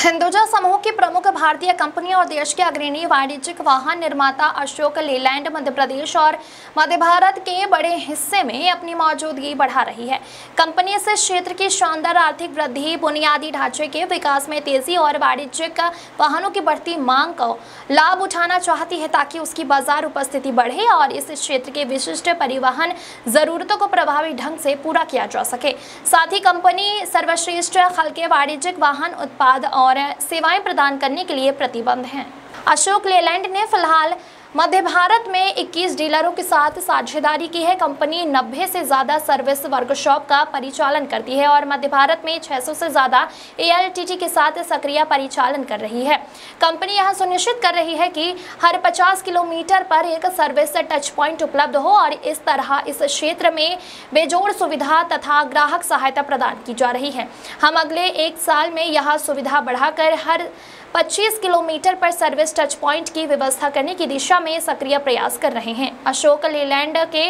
हिंदुजा समूह की प्रमुख भारतीय कंपनी और देश के अग्रणी वाणिज्यिक वाहन निर्माता अशोक लेलैंड मध्य प्रदेश और मध्य भारत के बड़े हिस्से में अपनी मौजूदगी बढ़ा रही है। कंपनी इस क्षेत्र की शानदार आर्थिक वृद्धि, बुनियादी ढांचे के विकास में तेजी और वाणिज्यिक वाहनों की बढ़ती मांग का लाभ उठाना चाहती है ताकि उसकी बाजार उपस्थिति बढ़े और इस क्षेत्र के विशिष्ट परिवहन जरूरतों को प्रभावी ढंग से पूरा किया जा सके। साथ ही कंपनी सर्वश्रेष्ठ हल्के वाणिज्यिक वाहन उत्पाद और सेवाएं प्रदान करने के लिए प्रतिबद्ध है। अशोक लेलैंड ने फिलहाल मध्य भारत में 21 डीलरों के साथ साझेदारी की है। कंपनी 90 से ज्यादा सर्विस वर्कशॉप का परिचालन करती है और मध्य भारत में 600 से ज्यादा ALTT के साथ सक्रिय परिचालन कर रही है। कंपनी यह सुनिश्चित कर रही है कि हर 50 किलोमीटर पर एक सर्विस टच पॉइंट उपलब्ध हो और इस तरह इस क्षेत्र में बेजोड़ सुविधा तथा ग्राहक सहायता प्रदान की जा रही है। हम अगले 1 साल में यह सुविधा बढ़ाकर हर 25 किलोमीटर पर सर्विस टच पॉइंट की व्यवस्था करने की दिशा में सक्रिय प्रयास कर रहे हैं। अशोक लेलैंड के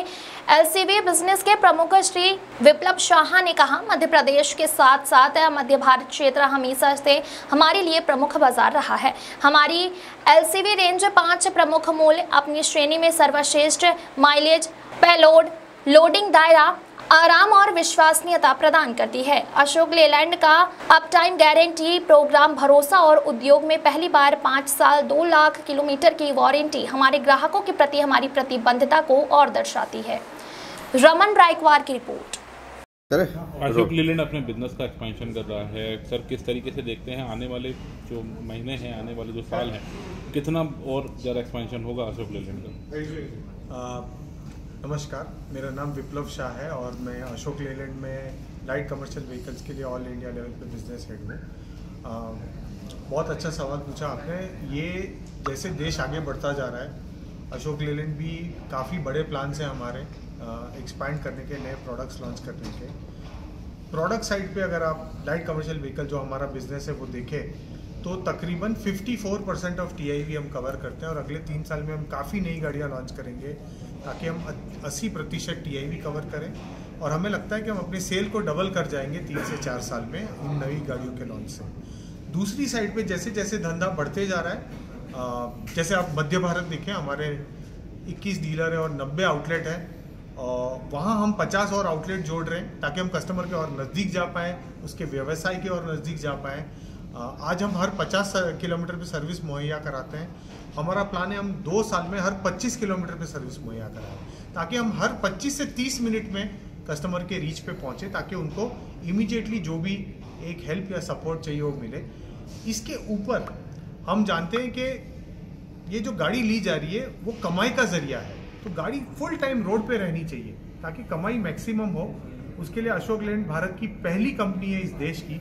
LCV बिजनेस के प्रमुख श्री विप्लव शाह ने कहा, मध्य प्रदेश के साथ साथ मध्य भारत क्षेत्र हमेशा से हमारे लिए प्रमुख बाजार रहा है। हमारी LCV रेंज 5 प्रमुख मूल्य अपनी श्रेणी में सर्वश्रेष्ठ माइलेज, पेलोड, लोडिंग दायरा, आराम और विश्वसनीयता प्रदान करती है। अशोक लेलैंड का अप टाइम गारंटी प्रोग्राम भरोसा और उद्योग में पहली बार 5 साल 2 लाख किलोमीटर की वारंटी हमारे ग्राहकों के प्रति हमारी प्रतिबद्धता को और दर्शाती है। रमन ब्राइकवार की रिपोर्ट। अशोक लेलैंड अपने बिजनेस का एक्सपेंशन कर रहा है सर, किस तरीके से देखते हैं आने वाले जो महीने हैं, आने वाले जो साल हैं, कितना और ज़्यादा एक्सपेंशन होगा अशोक लेलैंड का? नमस्कार, मेरा नाम विप्लव शाह है और मैं अशोक लेलैंड में लाइट कमर्शियल व्हीकल्स के लिए ऑल इंडिया लेवल पे बिजनेस हेड हूँ। बहुत अच्छा सवाल पूछा आपने। ये जैसे देश आगे बढ़ता जा रहा है, अशोक लेलैंड भी काफ़ी बड़े प्लान हैं हमारे एक्सपैंड करने के, नए प्रोडक्ट्स लॉन्च करने के। प्रोडक्ट साइड पे अगर आप लाइट कमर्शियल व्हीकल जो हमारा बिजनेस है वो देखें तो तकरीबन 54% ऑफ TIV हम कवर करते हैं और अगले 3 साल में हम काफ़ी नई गाड़ियाँ लॉन्च करेंगे ताकि हम 80% TIV कवर करें और हमें लगता है कि हम अपने सेल को डबल कर जाएंगे 3 से 4 साल में इन नई गाड़ियों के लॉन्च से। दूसरी साइड पे जैसे जैसे धंधा बढ़ते जा रहा है, जैसे आप मध्य भारत देखें, हमारे 21 डीलर है और 90 आउटलेट है और वहाँ हम 50 और आउटलेट जोड़ रहे हैं ताकि हम कस्टमर के और नज़दीक जा पाएँ, उसके व्यवसाय के और नज़दीक जा पाएँ। आज हम हर 50 किलोमीटर पे सर्विस मुहैया कराते हैं। हमारा प्लान है हम 2 साल में हर 25 किलोमीटर पे सर्विस मुहैया कराएं ताकि हम हर 25 से 30 मिनट में कस्टमर के रीच पे पहुंचे ताकि उनको इमीडिएटली जो भी एक हेल्प या सपोर्ट चाहिए वो मिले। इसके ऊपर हम जानते हैं कि ये जो गाड़ी ली जा रही है वो कमाई का जरिया है, तो गाड़ी फुल टाइम रोड पे रहनी चाहिए ताकि कमाई मैक्सिमम हो। उसके लिए अशोक लेलैंड भारत की पहली कंपनी है इस देश की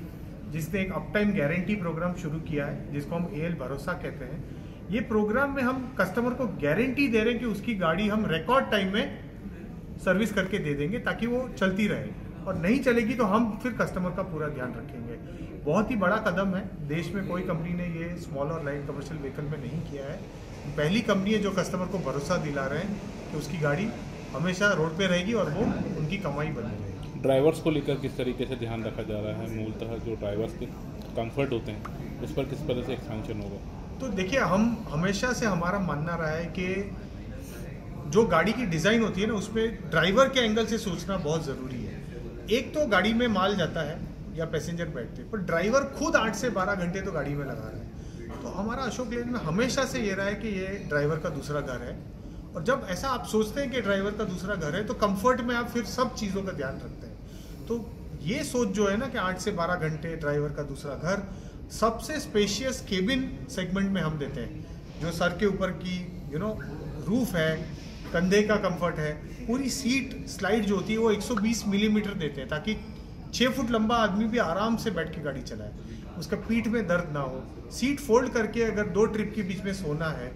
जिसने एक अप टाइम गारंटी प्रोग्राम शुरू किया है जिसको हम AL भरोसा कहते हैं। ये प्रोग्राम में हम कस्टमर को गारंटी दे रहे हैं कि उसकी गाड़ी हम रिकॉर्ड टाइम में सर्विस करके दे देंगे ताकि वो चलती रहे, और नहीं चलेगी तो हम फिर कस्टमर का पूरा ध्यान रखेंगे। बहुत ही बड़ा कदम है, देश में कोई कंपनी ने ये स्मॉल और लाइट कमर्शियल व्हीकल में नहीं किया है। पहली कंपनी है जो कस्टमर को भरोसा दिला रहे हैं कि उसकी गाड़ी हमेशा रोड पे रहेगी और वो उनकी कमाई बनी रहेगी। ड्राइवर्स को लेकर किस तरीके से ध्यान रखा जा रहा है? मूलतः जो ड्राइवर्स के कंफर्ट होते हैं उस पर किस तरह से एक्सपेंशन होगा? तो देखिए, हम हमेशा से हमारा मानना रहा है कि जो गाड़ी की डिज़ाइन होती है ना, उसमें ड्राइवर के एंगल से सोचना बहुत ज़रूरी है। एक तो गाड़ी में माल जाता है या पैसेंजर बैठते हैं, पर ड्राइवर खुद 8 से 12 घंटे तो गाड़ी में लगा रहा है। तो हमारा अशोक लेलैंड में हमेशा से ये रहा है कि ये ड्राइवर का दूसरा घर है, और जब ऐसा आप सोचते हैं कि ड्राइवर का दूसरा घर है तो कंफर्ट में आप फिर सब चीज़ों का ध्यान रखते हैं। तो ये सोच जो है ना कि 8 से 12 घंटे ड्राइवर का दूसरा घर, सबसे स्पेशियस केबिन सेगमेंट में हम देते हैं, जो सर के ऊपर की रूफ है, कंधे का कंफर्ट है, पूरी सीट स्लाइड जो होती है वो 120 मिलीमीटर देते हैं ताकि 6 फुट लंबा आदमी भी आराम से बैठ के गाड़ी चलाए, उसका पीठ में दर्द ना हो। सीट फोल्ड करके अगर 2 ट्रिप के बीच में सोना है।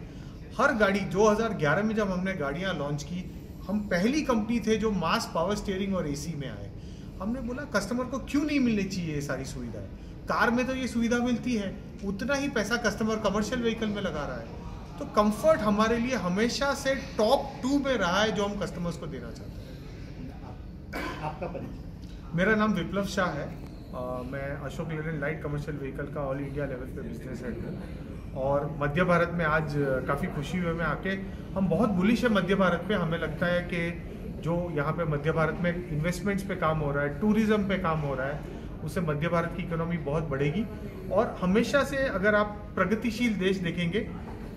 हर गाड़ी 2011 में जब हमने गाड़ियाँ लॉन्च की, हम पहली कंपनी थे जो मास पावर स्टीयरिंग और AC में आए। हमने बोला कस्टमर को क्यों नहीं मिलनी चाहिए ये सारी सुविधाएं? कार में तो ये सुविधा मिलती है, उतना ही पैसा कस्टमर कमर्शियल व्हीकल में लगा रहा है। तो कंफर्ट हमारे लिए हमेशा से टॉप 2 में रहा है जो हम कस्टमर्स को देना चाहते हैं। आपका परिचय? मेरा नाम विप्लव शाह है मैं Ashok Leyland light commercial vehicle का ऑल इंडिया लेवल पे बिजनेस हेड हूँ और मध्य भारत में आज काफ़ी खुशी हुई मैं आके। हम बहुत बुलिश है मध्य भारत पे। हमें लगता है कि जो यहाँ पे मध्य भारत में इन्वेस्टमेंट्स पे काम हो रहा है, टूरिज्म पे काम हो रहा है, उससे मध्य भारत की इकोनॉमी बहुत बढ़ेगी। और हमेशा से अगर आप प्रगतिशील देश देखेंगे,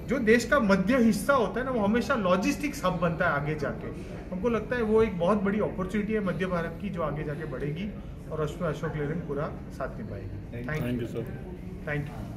जो देश का मध्य हिस्सा होता है ना, वो हमेशा लॉजिस्टिक्स हब बनता है आगे जाके। हमको लगता है वो एक बहुत बड़ी अपॉर्चुनिटी है मध्य भारत की, जो आगे जाके बढ़ेगी और उसमें अशोक लेलैंड पूरा साथ निभाएगी। Thank you sir. Thank you.